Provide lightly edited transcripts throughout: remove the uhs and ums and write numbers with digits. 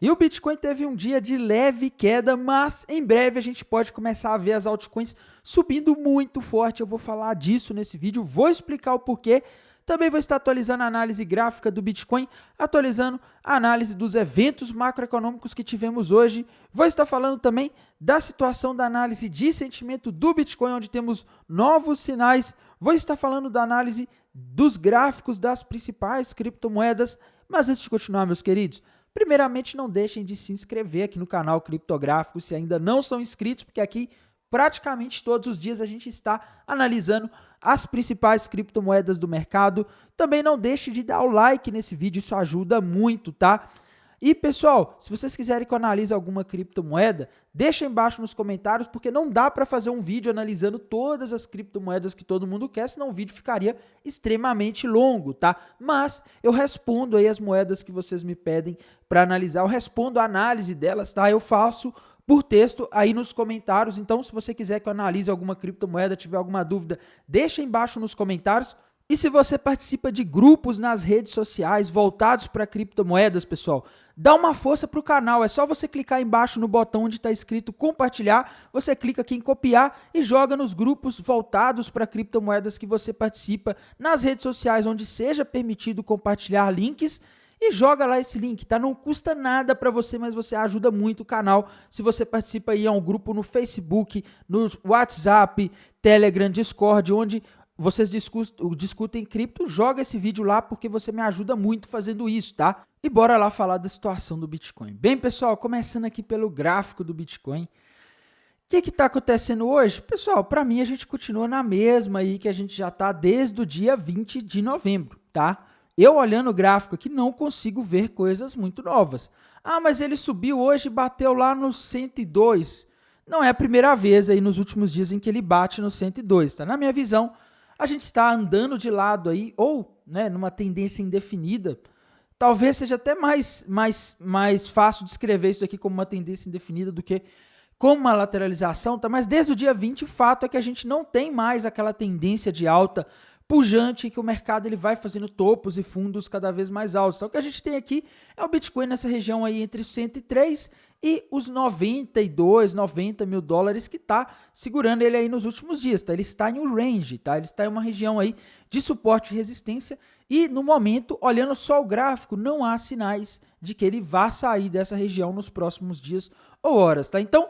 E o Bitcoin teve um dia de leve queda, mas em breve a gente pode começar a ver as altcoins subindo muito forte. Eu vou falar disso nesse vídeo, vou explicar o porquê. Também vou estar atualizando a análise gráfica do Bitcoin, atualizando a análise dos eventos macroeconômicos que tivemos hoje. Vou estar falando também da situação da análise de sentimento do Bitcoin, onde temos novos sinais. Vou estar falando da análise dos gráficos das principais criptomoedas. Mas antes de continuar, meus queridos, primeiramente, não deixem de se inscrever aqui no canal Criptográfico se ainda não são inscritos, porque aqui praticamente todos os dias a gente está analisando as principais criptomoedas do mercado. Também não deixe de dar o like nesse vídeo, isso ajuda muito, tá? E pessoal, se vocês quiserem que eu analise alguma criptomoeda, deixa embaixo nos comentários, porque não dá para fazer um vídeo analisando todas as criptomoedas que todo mundo quer, senão o vídeo ficaria extremamente longo, tá? Mas eu respondo aí as moedas que vocês me pedem para analisar, eu respondo a análise delas, tá? Eu faço por texto aí nos comentários, então se você quiser que eu analise alguma criptomoeda, tiver alguma dúvida, deixa embaixo nos comentários. E se você participa de grupos nas redes sociais voltados para criptomoedas, pessoal, dá uma força para o canal. É só você clicar embaixo no botão onde está escrito compartilhar, você clica aqui em copiar e joga nos grupos voltados para criptomoedas que você participa nas redes sociais, onde seja permitido compartilhar links, e joga lá esse link, tá? Não custa nada para você, mas você ajuda muito o canal. Se você participa aí, é um grupo no Facebook, no WhatsApp, Telegram, Discord, onde vocês discutem cripto, joga esse vídeo lá porque você me ajuda muito fazendo isso, tá? E bora lá falar da situação do Bitcoin. Bem, pessoal, começando aqui pelo gráfico do Bitcoin. O que está acontecendo hoje? Pessoal, para mim a gente continua na mesma aí que a gente já está desde o dia 20 de novembro, tá? Eu olhando o gráfico aqui não consigo ver coisas muito novas. Ah, mas ele subiu hoje e bateu lá no 102. Não é a primeira vez aí nos últimos dias em que ele bate no 102, tá? Na minha visão, a gente está andando de lado aí, ou né, numa tendência indefinida. Talvez seja até mais fácil descrever isso aqui como uma tendência indefinida do que como uma lateralização, tá? Mas desde o dia 20, o fato é que a gente não tem mais aquela tendência de alta pujante, que o mercado ele vai fazendo topos e fundos cada vez mais altos. Então, o que a gente tem aqui é o Bitcoin nessa região aí entre 103 e os 92, 90 mil dólares que está segurando ele aí nos últimos dias, tá? Ele está em um range, tá? Ele está em uma região aí de suporte e resistência e no momento, olhando só o gráfico, não há sinais de que ele vá sair dessa região nos próximos dias ou horas, tá? Então,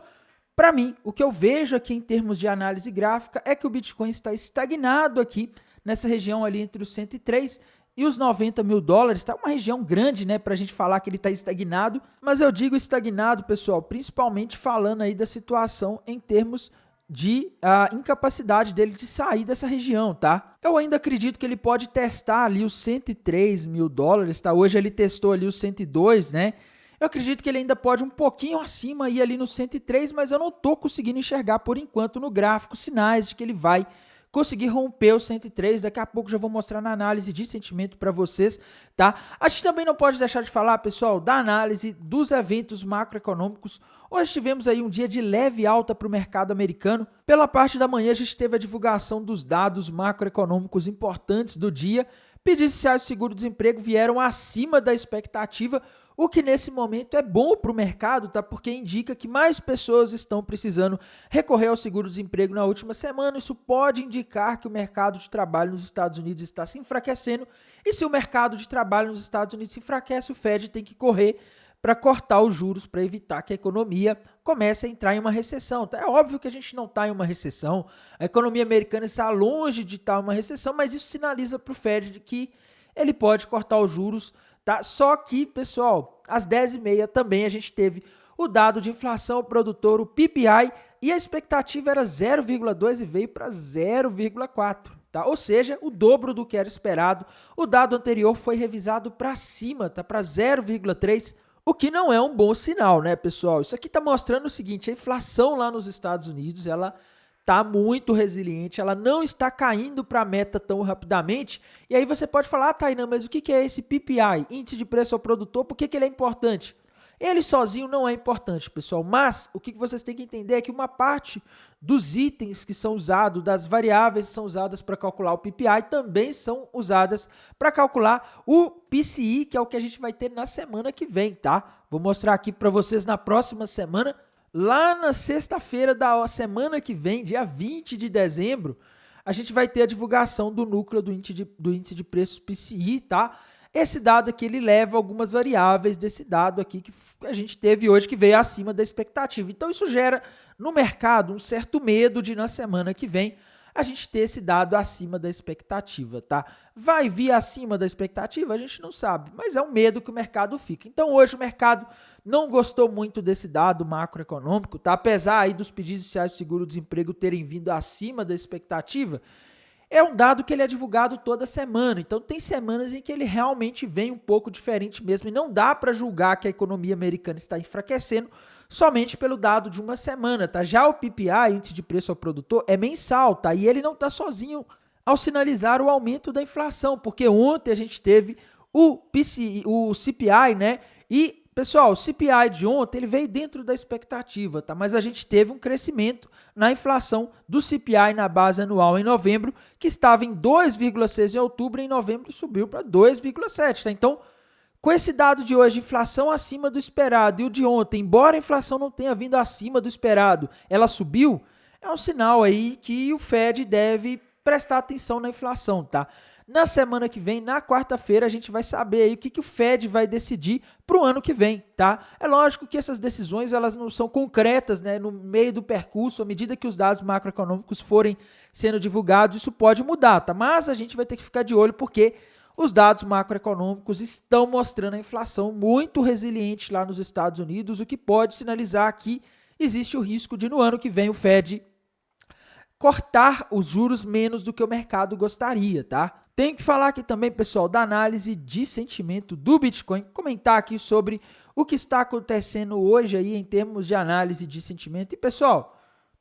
para mim, o que eu vejo aqui em termos de análise gráfica é que o Bitcoin está estagnado aqui nessa região ali entre os 103 e os 90 mil dólares. Está uma região grande, né, para a gente falar que ele está estagnado, mas eu digo estagnado, pessoal, principalmente falando aí da situação em termos de incapacidade dele de sair dessa região, tá? Eu ainda acredito que ele pode testar ali os 103 mil dólares, tá? Hoje ele testou ali os 102, né? Eu acredito que ele ainda pode um pouquinho acima ir ali no 103, mas eu não estou conseguindo enxergar por enquanto no gráfico sinais de que ele vai conseguir romper o 103, daqui a pouco já vou mostrar na análise de sentimento para vocês, tá? A gente também não pode deixar de falar, pessoal, da análise dos eventos macroeconômicos. Hoje tivemos aí um dia de leve alta para o mercado americano. Pela parte da manhã a gente teve a divulgação dos dados macroeconômicos importantes do dia. Pedidos iniciais de seguro-desemprego vieram acima da expectativa, o que nesse momento é bom para o mercado, tá? Porque indica que mais pessoas estão precisando recorrer ao seguro-desemprego na última semana. Isso pode indicar que o mercado de trabalho nos Estados Unidos está se enfraquecendo. E se o mercado de trabalho nos Estados Unidos se enfraquece, o Fed tem que correr para cortar os juros para evitar que a economia comece a entrar em uma recessão. Tá? É óbvio que a gente não está em uma recessão, a economia americana está longe de estar em uma recessão, mas isso sinaliza para o Fed que ele pode cortar os juros. Tá? Só que, pessoal, às 10h30 também a gente teve o dado de inflação produtor, o PPI, e a expectativa era 0,2 e veio para 0,4. Tá? Ou seja, o dobro do que era esperado. O dado anterior foi revisado para cima, tá? Para 0,3, o que não é um bom sinal, né, pessoal? Isso aqui está mostrando o seguinte, a inflação lá nos Estados Unidos, ela está muito resiliente, ela não está caindo para a meta tão rapidamente. E aí você pode falar, Tainan, mas o que é esse PPI, Índice de Preço ao Produtor, por que ele é importante? Ele sozinho não é importante, pessoal, mas o que vocês têm que entender é que uma parte dos itens que são usados, das variáveis que são usadas para calcular o PPI, também são usadas para calcular o PCI, que é o que a gente vai ter na semana que vem, tá? Vou mostrar aqui para vocês na próxima semana, lá na sexta-feira da semana que vem, dia 20 de dezembro, a gente vai ter a divulgação do núcleo do índice de preços PCI, tá? Esse dado aqui, ele leva algumas variáveis desse dado aqui que a gente teve hoje, que veio acima da expectativa. Então, isso gera no mercado um certo medo de, na semana que vem, a gente ter esse dado acima da expectativa, tá? Vai vir acima da expectativa? A gente não sabe, mas é um medo que o mercado fica. Então, hoje o mercado não gostou muito desse dado macroeconômico, tá? Apesar aí dos pedidos iniciais de seguro-desemprego terem vindo acima da expectativa, é um dado que ele é divulgado toda semana, então tem semanas em que ele realmente vem um pouco diferente mesmo, e não dá para julgar que a economia americana está enfraquecendo somente pelo dado de uma semana, tá? Já o PPI, índice de preço ao produtor, é mensal, tá? E ele não está sozinho ao sinalizar o aumento da inflação, porque ontem a gente teve o CPI, né? E, pessoal, o CPI de ontem, ele veio dentro da expectativa, tá? Mas a gente teve um crescimento na inflação do CPI na base anual em novembro, que estava em 2,6 em outubro, em novembro subiu para 2,7, tá? Então, com esse dado de hoje, inflação acima do esperado, e o de ontem, embora a inflação não tenha vindo acima do esperado, ela subiu, é um sinal aí que o Fed deve prestar atenção na inflação, tá? Na semana que vem, na quarta-feira, a gente vai saber aí o que o Fed vai decidir para o ano que vem, tá? É lógico que essas decisões, elas não são concretas, né? No meio do percurso, à medida que os dados macroeconômicos forem sendo divulgados, isso pode mudar, tá? Mas a gente vai ter que ficar de olho porque os dados macroeconômicos estão mostrando a inflação muito resiliente lá nos Estados Unidos, o que pode sinalizar que existe o risco de, no ano que vem, o Fed cortar os juros menos do que o mercado gostaria, tá? Tenho que falar aqui também, pessoal, da análise de sentimento do Bitcoin, comentar aqui sobre o que está acontecendo hoje aí em termos de análise de sentimento. E, pessoal,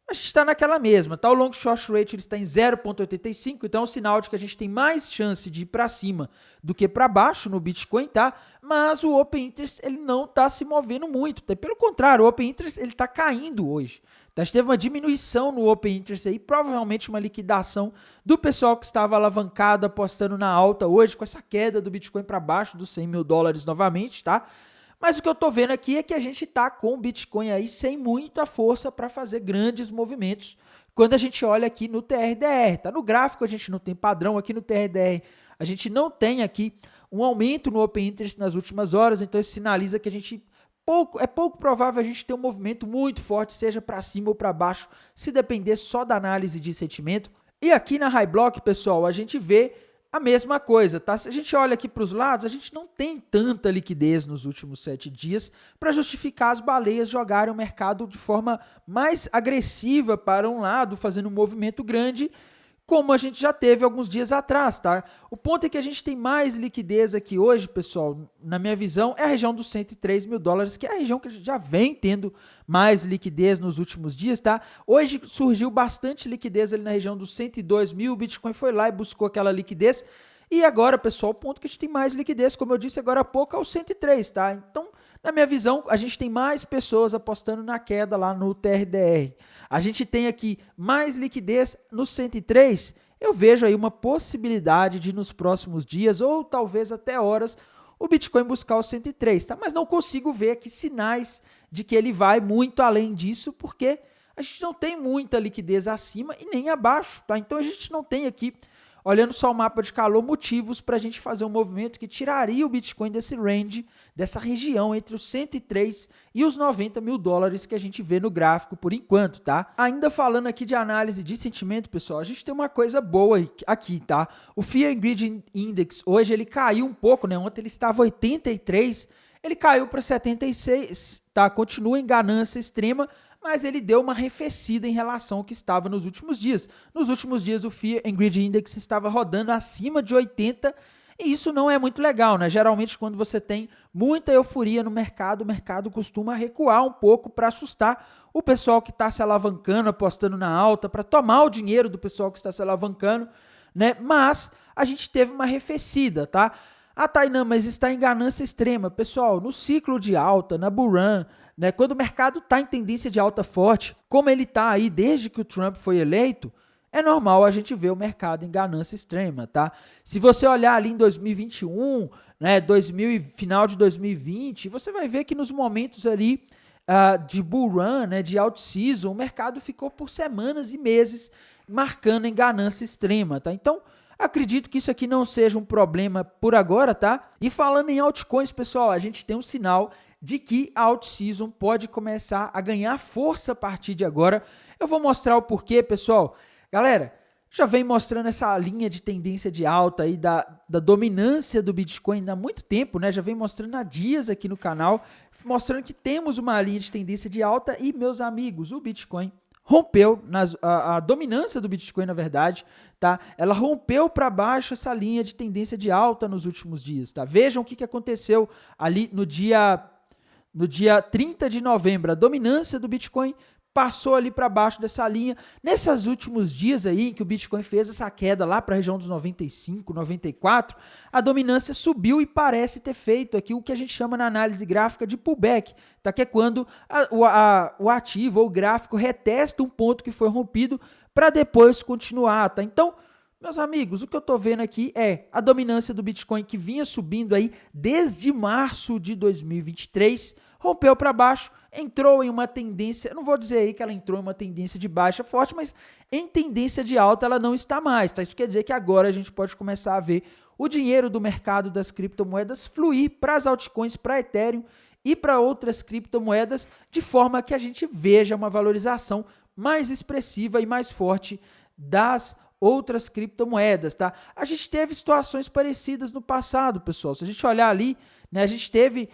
a gente está naquela mesma, tá? O long short rate ele está em 0,85, então é um sinal de que a gente tem mais chance de ir para cima do que para baixo no Bitcoin, tá? Mas o Open Interest ele não está se movendo muito, tá? Pelo contrário, o Open Interest ele está caindo hoje. A gente teve uma diminuição no Open Interest aí, provavelmente uma liquidação do pessoal que estava alavancado, apostando na alta hoje, com essa queda do Bitcoin para baixo dos 100 mil dólares novamente, tá? Mas o que eu tô vendo aqui é que a gente tá com o Bitcoin aí sem muita força para fazer grandes movimentos. Quando a gente olha aqui no TRDR, tá? No gráfico a gente não tem padrão, aqui no TRDR a gente não tem aqui um aumento no Open Interest nas últimas horas, então isso sinaliza que a gente é pouco provável a gente ter um movimento muito forte, seja para cima ou para baixo, se depender só da análise de sentimento. E aqui na High Block, pessoal, a gente vê a mesma coisa, tá? Se a gente olha aqui para os lados, a gente não tem tanta liquidez nos últimos 7 dias para justificar as baleias jogarem o mercado de forma mais agressiva para um lado, fazendo um movimento grande, como a gente já teve alguns dias atrás, tá? O ponto é que a gente tem mais liquidez aqui hoje, pessoal, na minha visão, é a região dos 103 mil dólares, que é a região que a gente já vem tendo mais liquidez nos últimos dias, tá? Hoje surgiu bastante liquidez ali na região dos 102 mil, o Bitcoin foi lá e buscou aquela liquidez, e agora, pessoal, o ponto que a gente tem mais liquidez, como eu disse agora há pouco, é o 103, tá? Então, na minha visão, a gente tem mais pessoas apostando na queda lá no TRDR. A gente tem aqui mais liquidez no 103. Eu vejo aí uma possibilidade de nos próximos dias, ou talvez até horas, o Bitcoin buscar o 103, tá? Mas não consigo ver aqui sinais de que ele vai muito além disso, porque a gente não tem muita liquidez acima e nem abaixo, tá? Então a gente não tem aqui, olhando só o mapa de calor, motivos para a gente fazer um movimento que tiraria o Bitcoin desse range, dessa região entre os 103 e os 90 mil dólares que a gente vê no gráfico por enquanto, tá? Ainda falando aqui de análise de sentimento, pessoal, a gente tem uma coisa boa aqui, tá? O Fear and Greed Index, hoje ele caiu um pouco, né? Ontem ele estava 83, ele caiu para 76, tá? Continua em ganância extrema, mas ele deu uma arrefecida em relação ao que estava nos últimos dias. Nos últimos dias, o Fear and Greed Index estava rodando acima de 80, e isso não é muito legal, né? Geralmente, quando você tem muita euforia no mercado, o mercado costuma recuar um pouco para assustar o pessoal que está se alavancando, apostando na alta, para tomar o dinheiro do pessoal que está se alavancando, né? Mas a gente teve uma arrefecida, tá? Ah, Tainan, mas está em ganância extrema. Pessoal, no ciclo de alta, na bull run, né, quando o mercado está em tendência de alta forte, como ele está aí desde que o Trump foi eleito, é normal a gente ver o mercado em ganância extrema, tá? Se você olhar ali em 2021, né, final de 2020, você vai ver que nos momentos ali de bull run, né, de out-season, o mercado ficou por semanas e meses marcando em ganância extrema, tá? Então, acredito que isso aqui não seja um problema por agora, tá? E falando em altcoins, pessoal, a gente tem um sinal de que a out-season pode começar a ganhar força a partir de agora. Eu vou mostrar o porquê, pessoal. Galera, já vem mostrando essa linha de tendência de alta aí da dominância do Bitcoin há muito tempo, né? Já vem mostrando há dias aqui no canal, mostrando que temos uma linha de tendência de alta e, meus amigos, o Bitcoin rompeu, a dominância do Bitcoin, na verdade, tá? Ela rompeu para baixo essa linha de tendência de alta nos últimos dias, tá? Vejam o que aconteceu ali no dia 30 de novembro. A dominância do Bitcoin passou ali para baixo dessa linha. Nesses últimos dias aí, que o Bitcoin fez essa queda lá para a região dos 95, 94, a dominância subiu e parece ter feito aqui o que a gente chama na análise gráfica de pullback, tá? Que é quando o ativo ou o gráfico retesta um ponto que foi rompido para depois continuar, tá? Então, meus amigos, o que eu estou vendo aqui é a dominância do Bitcoin que vinha subindo aí desde março de 2023, rompeu para baixo, entrou em uma tendência, não vou dizer aí que ela entrou em uma tendência de baixa forte, mas em tendência de alta ela não está mais, tá? Isso quer dizer que agora a gente pode começar a ver o dinheiro do mercado das criptomoedas fluir para as altcoins, para Ethereum e para outras criptomoedas, de forma que a gente veja uma valorização mais expressiva e mais forte das outras criptomoedas, tá? A gente teve situações parecidas no passado, pessoal. Se a gente olhar ali, né, a gente teve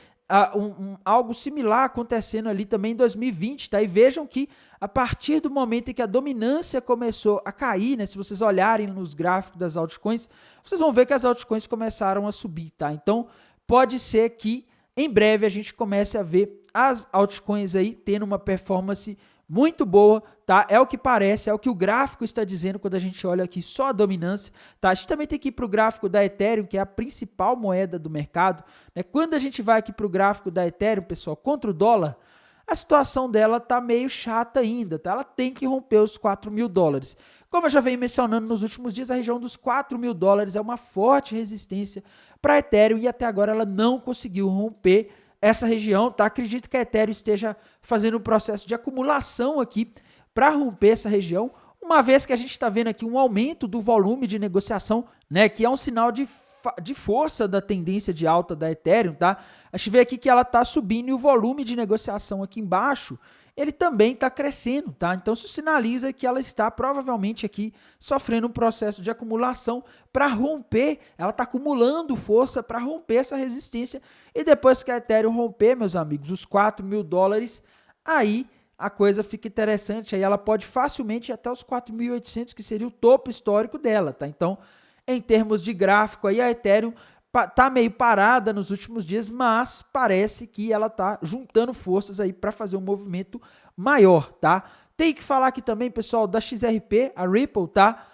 algo similar acontecendo ali também em 2020, tá? E vejam que a partir do momento em que a dominância começou a cair, né, se vocês olharem nos gráficos das altcoins, vocês vão ver que as altcoins começaram a subir, tá? Então, pode ser que em breve a gente comece a ver as altcoins aí tendo uma performance muito boa, tá? É o que parece, é o que o gráfico está dizendo quando a gente olha aqui só a dominância, tá? A gente também tem que ir para o gráfico da Ethereum, que é a principal moeda do mercado, né? Quando a gente vai aqui para o gráfico da Ethereum, pessoal, contra o dólar, a situação dela tá meio chata ainda, tá? Ela tem que romper os $4.000. Como eu já venho mencionando nos últimos dias, a região dos $4.000 é uma forte resistência para a Ethereum e até agora ela não conseguiu romper essa região, tá? Acredito que a Ethereum esteja fazendo um processo de acumulação aqui para romper essa região, uma vez que a gente está vendo aqui um aumento do volume de negociação, né? Que é um sinal de força da tendência de alta da Ethereum, tá? A gente vê aqui que ela está subindo e o volume de negociação aqui embaixo, ele também está crescendo, tá? Então isso sinaliza que ela está provavelmente aqui sofrendo um processo de acumulação para romper, ela está acumulando força para romper essa resistência e depois que a Ethereum romper, meus amigos, os $4.000, aí a coisa fica interessante, aí ela pode facilmente ir até os 4.800, que seria o topo histórico dela, tá? Então, em termos de gráfico, aí a Ethereum tá meio parada nos últimos dias, mas parece que ela tá juntando forças aí para fazer um movimento maior, tá? Tem que falar aqui também, pessoal, da XRP, a Ripple, tá?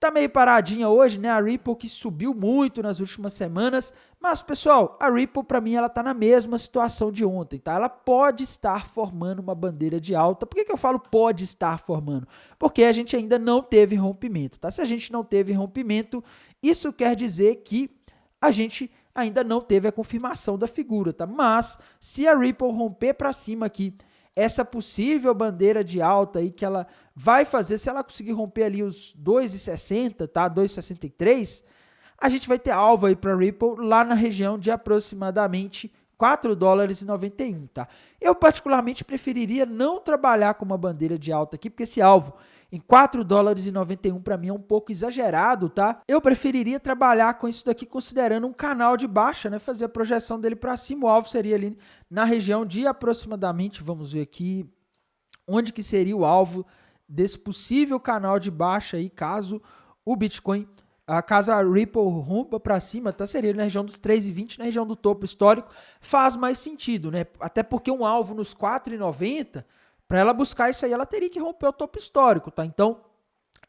Tá meio paradinha hoje, né? A Ripple que subiu muito nas últimas semanas, mas, pessoal, a Ripple para mim ela tá na mesma situação de ontem, tá? Ela pode estar formando uma bandeira de alta. Por que eu falo pode estar formando? Porque a gente ainda não teve rompimento, tá? Se a gente não teve rompimento, isso quer dizer que a gente ainda não teve a confirmação da figura, tá? Mas se a Ripple romper para cima aqui, essa possível bandeira de alta aí que ela vai fazer, se ela conseguir romper ali os 2,60, tá? 2,63, a gente vai ter alvo aí para Ripple lá na região de aproximadamente $4,91, tá? Eu particularmente preferiria não trabalhar com uma bandeira de alta aqui, porque esse alvo em $4,91 para mim é um pouco exagerado, tá? Eu preferiria trabalhar com isso daqui considerando um canal de baixa, né? Fazer a projeção dele para cima, o alvo seria ali na região de aproximadamente, vamos ver aqui, onde que seria o alvo desse possível canal de baixa aí, caso o Bitcoin, caso a Ripple rompa para cima, tá? Seria na região dos 3,20, na região do topo histórico, faz mais sentido, né? Até porque um alvo nos 4,90, para ela buscar isso aí, ela teria que romper o topo histórico, tá? Então,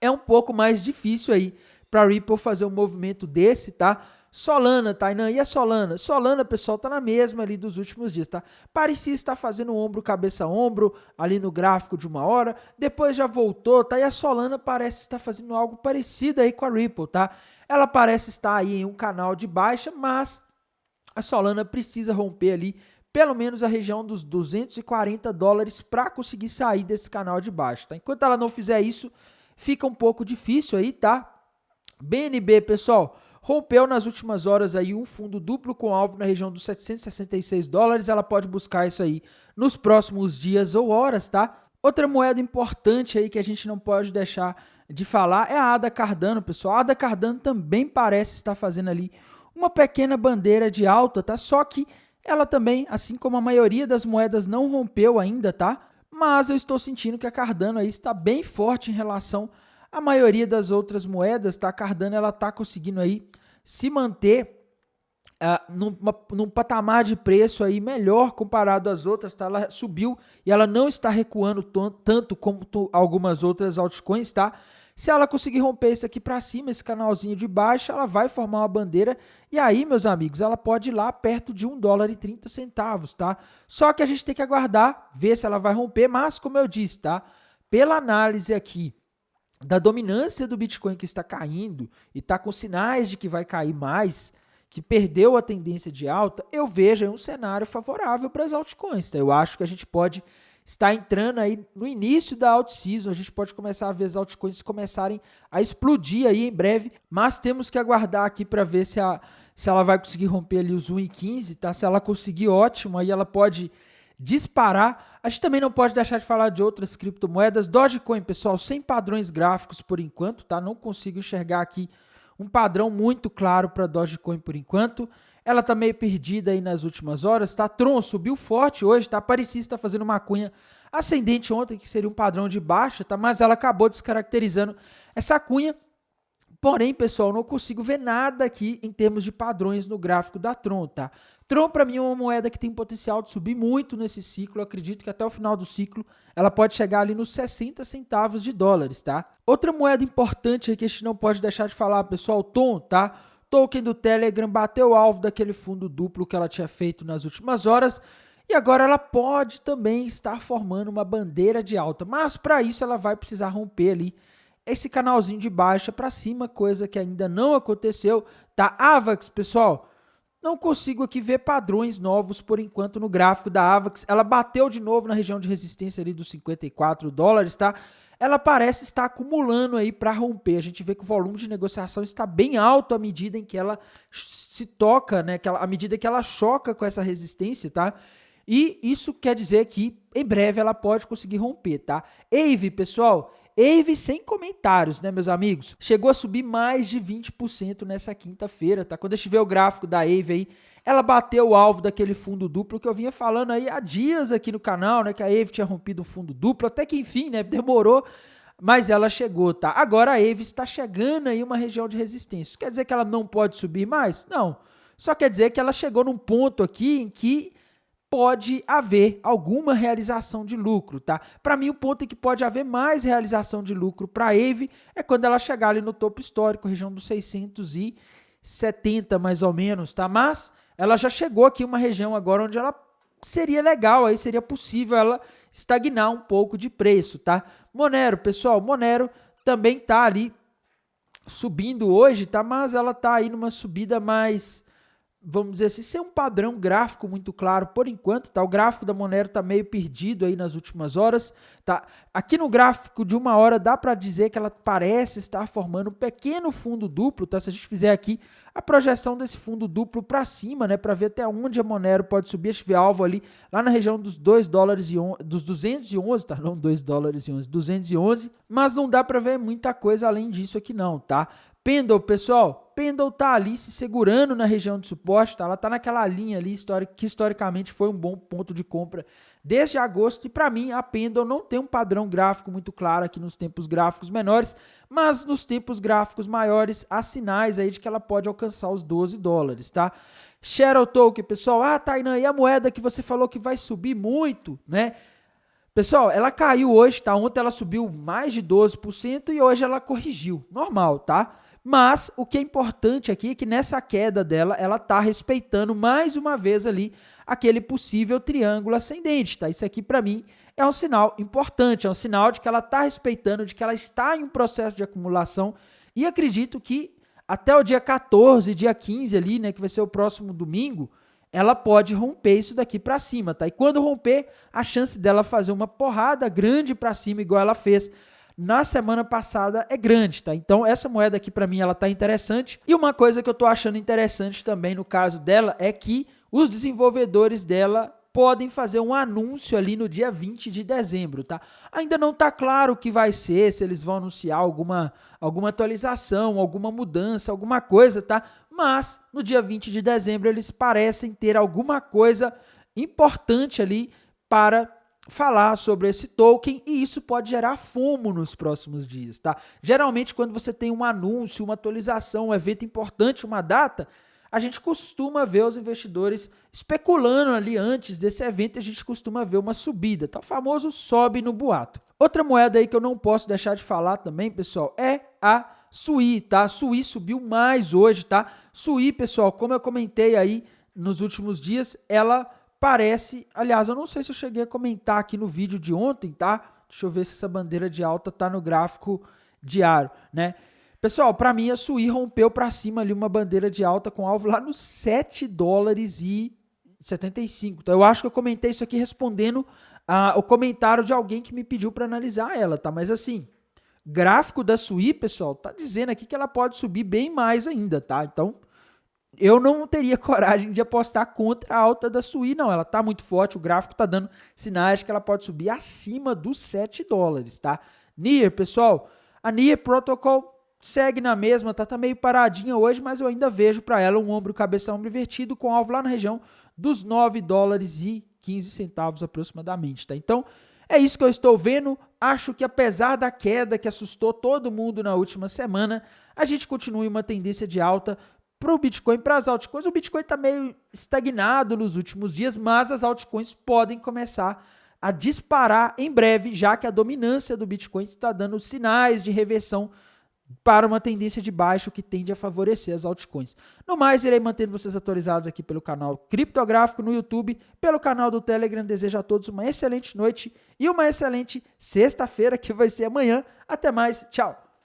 é um pouco mais difícil aí para a Ripple fazer um movimento desse, tá? Solana, Tainan, e a Solana? Solana, pessoal, tá na mesma ali dos últimos dias, tá? Parecia estar fazendo ombro, cabeça, ombro, ali no gráfico de uma hora, depois já voltou, tá? E a Solana parece estar fazendo algo parecido aí com a Ripple, tá? Ela parece estar aí em um canal de baixa, mas a Solana precisa romper ali pelo menos a região dos 240 dólares para conseguir sair desse canal de baixo, tá? Enquanto ela não fizer isso, fica um pouco difícil aí, tá? BNB, pessoal, rompeu nas últimas horas aí um fundo duplo com alvo na região dos 766 dólares. Ela pode buscar isso aí nos próximos dias ou horas, tá? Outra moeda importante aí que a gente não pode deixar de falar é a ADA Cardano, pessoal. A ADA Cardano também parece estar fazendo ali uma pequena bandeira de alta, tá? Só que ela também, assim como a maioria das moedas, não rompeu ainda, tá? Mas eu estou sentindo que a Cardano aí está bem forte em relação à maioria das outras moedas, tá? A Cardano, ela tá conseguindo aí se manter num patamar de preço aí melhor comparado às outras, tá? Ela subiu e ela não está recuando tanto como algumas outras altcoins, tá? Se ela conseguir romper isso aqui para cima, esse canalzinho de baixo, ela vai formar uma bandeira e aí, meus amigos, ela pode ir lá perto de $1,30, tá? Só que a gente tem que aguardar, ver se ela vai romper, mas como eu disse, tá? Pela análise aqui da dominância do Bitcoin que está caindo e está com sinais de que vai cair mais, que perdeu a tendência de alta, eu vejo aí um cenário favorável para as altcoins, tá? Eu acho que a gente pode estar entrando aí no início da alt-season, a gente pode começar a ver as altcoins começarem a explodir aí em breve, mas temos que aguardar aqui para ver se ela vai conseguir romper ali os 1,15, tá? Se ela conseguir, ótimo, aí ela pode disparar. A gente também não pode deixar de falar de outras criptomoedas. Dogecoin, pessoal, sem padrões gráficos por enquanto, tá? Não consigo enxergar aqui um padrão muito claro para Dogecoin por enquanto. Ela tá meio perdida aí nas últimas horas, tá? Tron subiu forte hoje, tá? Parecia estar fazendo uma cunha ascendente ontem, que seria um padrão de baixa, tá? Mas ela acabou descaracterizando essa cunha. Porém, pessoal, não consigo ver nada aqui em termos de padrões no gráfico da Tron, tá? Tron, para mim, é uma moeda que tem potencial de subir muito nesse ciclo. Eu acredito que até o final do ciclo ela pode chegar ali nos 60 centavos de dólares, tá? Outra moeda importante aí que a gente não pode deixar de falar, pessoal, TON, tá? Token do Telegram bateu o alvo daquele fundo duplo que ela tinha feito nas últimas horas e agora ela pode também estar formando uma bandeira de alta, mas para isso ela vai precisar romper ali esse canalzinho de baixa para cima, coisa que ainda não aconteceu, tá? AVAX, pessoal, não consigo aqui ver padrões novos por enquanto no gráfico da AVAX. Ela bateu de novo na região de resistência ali dos 54 dólares, tá? Ela parece estar acumulando aí para romper. A gente vê que o volume de negociação está bem alto à medida em que ela se toca, né? À medida que ela choca com essa resistência, tá? E isso quer dizer que em breve ela pode conseguir romper, tá? AVE, pessoal, AVE sem comentários, né, meus amigos? Chegou a subir mais de 20% nessa quinta-feira, tá? Quando a gente vê o gráfico da AVE aí, ela bateu o alvo daquele fundo duplo que eu vinha falando aí há dias aqui no canal, né? Que a AVE tinha rompido um fundo duplo, até que enfim, né? Demorou, mas ela chegou, tá? Agora a AVE está chegando aí uma região de resistência. Isso quer dizer que ela não pode subir mais? Não. Só quer dizer que ela chegou num ponto aqui em que pode haver alguma realização de lucro, tá? Para mim, o ponto em que pode haver mais realização de lucro para a AVE é quando ela chegar ali no topo histórico, região dos 670 mais ou menos, tá? Mas ela já chegou aqui uma região agora onde ela seria legal, aí seria possível ela estagnar um pouco de preço, tá? Monero, pessoal, Monero também tá ali subindo hoje, tá? Mas ela tá aí numa subida mais, vamos dizer assim, sem um padrão gráfico muito claro por enquanto, tá? O gráfico da Monero tá meio perdido aí nas últimas horas, tá? Aqui no gráfico de uma hora dá para dizer que ela parece estar formando um pequeno fundo duplo, tá? Se a gente fizer aqui a projeção desse fundo duplo para cima, né, para ver até onde a Monero pode subir, a gente vê alvo ali lá na região dos 2 dólares e dos 211, tá? Não 2 dólares e 11, 211, mas não dá para ver muita coisa além disso aqui não, tá? Pendle, pessoal, Pendle tá ali se segurando na região de suporte, tá? Ela tá naquela linha ali que historicamente foi um bom ponto de compra desde agosto e para mim a Pendle não tem um padrão gráfico muito claro aqui nos tempos gráficos menores, mas nos tempos gráficos maiores há sinais aí de que ela pode alcançar os 12 dólares, tá? Shadow Token, pessoal, Tainan, e a moeda que você falou que vai subir muito, né? Pessoal, ela caiu hoje, tá? Ontem ela subiu mais de 12% e hoje ela corrigiu, normal, tá? Mas o que é importante aqui é que nessa queda dela, ela tá respeitando mais uma vez ali aquele possível triângulo ascendente, tá? Isso aqui para mim é um sinal importante, é um sinal de que ela tá respeitando, de que ela está em um processo de acumulação e acredito que até o dia 14, dia 15 ali, né, que vai ser o próximo domingo, ela pode romper isso daqui para cima, tá? E quando romper, a chance dela fazer uma porrada grande para cima, igual ela fez na semana passada, é grande, tá? Então, essa moeda aqui para mim, ela tá interessante. E uma coisa que eu tô achando interessante também no caso dela é que os desenvolvedores dela podem fazer um anúncio ali no dia 20 de dezembro, tá? Ainda não tá claro o que vai ser, se eles vão anunciar alguma atualização, alguma mudança, alguma coisa, tá? Mas no dia 20 de dezembro eles parecem ter alguma coisa importante ali para falar sobre esse token e isso pode gerar FOMO nos próximos dias, tá? Geralmente quando você tem um anúncio, uma atualização, um evento importante, uma data, a gente costuma ver os investidores especulando ali antes desse evento e a gente costuma ver uma subida, tá? O famoso sobe no boato. Outra moeda aí que eu não posso deixar de falar também, pessoal, é a SUI, tá? A SUI subiu mais hoje, tá? SUI, pessoal, como eu comentei aí nos últimos dias, ela parece, aliás, eu não sei se eu cheguei a comentar aqui no vídeo de ontem, tá? Deixa eu ver se essa bandeira de alta tá no gráfico diário, né? Pessoal, para mim a SUI rompeu para cima ali uma bandeira de alta com alvo lá nos 7 dólares e 75. Então eu acho que eu comentei isso aqui respondendo o comentário de alguém que me pediu para analisar ela, tá? Mas assim, gráfico da SUI, pessoal, tá dizendo aqui que ela pode subir bem mais ainda, tá? Então, eu não teria coragem de apostar contra a alta da SUI, não. Ela tá muito forte, o gráfico tá dando sinais de que ela pode subir acima dos 7 dólares, tá? NIR, pessoal, a NIR Protocol segue na mesma, tá meio paradinha hoje, mas eu ainda vejo para ela um ombro, cabeça, ombro invertido com alvo lá na região dos 9 dólares e 15 centavos aproximadamente, tá? Então, é isso que eu estou vendo. Acho que apesar da queda que assustou todo mundo na última semana, a gente continua em uma tendência de alta para o Bitcoin, para as altcoins. O Bitcoin está meio estagnado nos últimos dias, mas as altcoins podem começar a disparar em breve, já que a dominância do Bitcoin está dando sinais de reversão para uma tendência de baixo que tende a favorecer as altcoins. No mais, irei manter vocês atualizados aqui pelo canal Criptográfico no YouTube, pelo canal do Telegram. Desejo a todos uma excelente noite e uma excelente sexta-feira, que vai ser amanhã. Até mais, tchau!